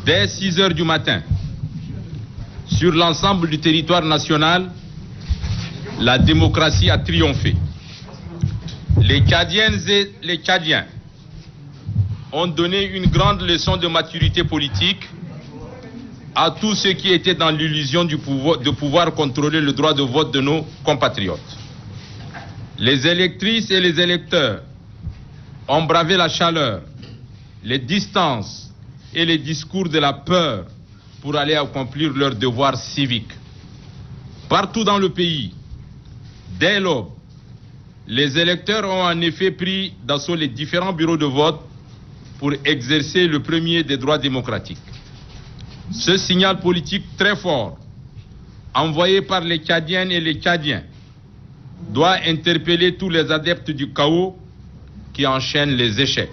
Dès 6 heures du matin, sur l'ensemble du territoire national, la démocratie a triomphé. Les Tchadiennes et les Tchadiens ont donné une grande leçon de maturité politique à tous ceux qui étaient dans l'illusion de pouvoir contrôler le droit de vote de nos compatriotes. Les électrices et les électeurs ont bravé la chaleur, les distances et les discours de la peur pour aller accomplir leur devoir civique. Partout dans le pays, dès l'aube, les électeurs ont en effet pris d'assaut les différents bureaux de vote pour exercer le premier des droits démocratiques. Ce signal politique très fort, envoyé par les Tchadiennes et les Tchadiens, doit interpeller tous les adeptes du chaos qui enchaînent les échecs.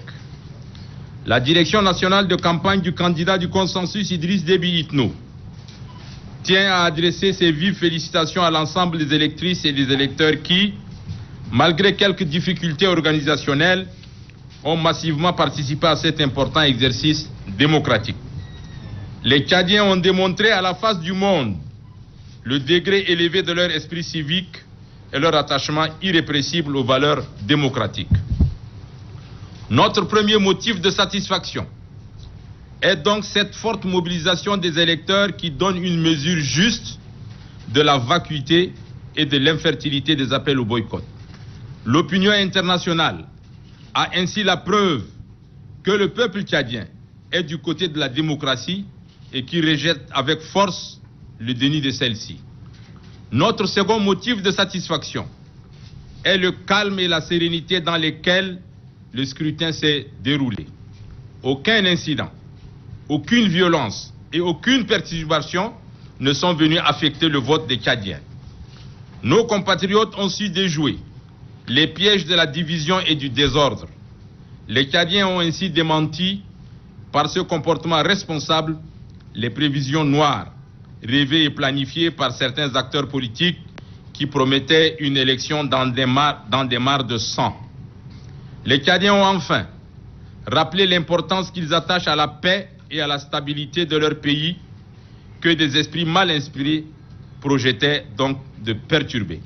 La direction nationale de campagne du candidat du consensus Idriss Déby Itno tient à adresser ses vives félicitations à l'ensemble des électrices et des électeurs qui, malgré quelques difficultés organisationnelles, ont massivement participé à cet important exercice démocratique. Les Tchadiens ont démontré à la face du monde le degré élevé de leur esprit civique et leur attachement irrépressible aux valeurs démocratiques. Notre premier motif de satisfaction est donc cette forte mobilisation des électeurs qui donne une mesure juste de la vacuité et de l'infertilité des appels au boycott. L'opinion internationale a ainsi la preuve que le peuple tchadien est du côté de la démocratie et qui rejette avec force le déni de celle-ci. Notre second motif de satisfaction est le calme et la sérénité dans lesquels le scrutin s'est déroulé. Aucun incident, aucune violence et aucune perturbation ne sont venus affecter le vote des Tchadiens. Nos compatriotes ont su déjouer les pièges de la division et du désordre. Les Tchadiens ont ainsi démenti par ce comportement responsable les prévisions noires, rêvées et planifiées par certains acteurs politiques qui promettaient une élection dans des mares de sang. Les Tchadiens ont enfin rappelé l'importance qu'ils attachent à la paix et à la stabilité de leur pays que des esprits mal inspirés projetaient donc de perturber.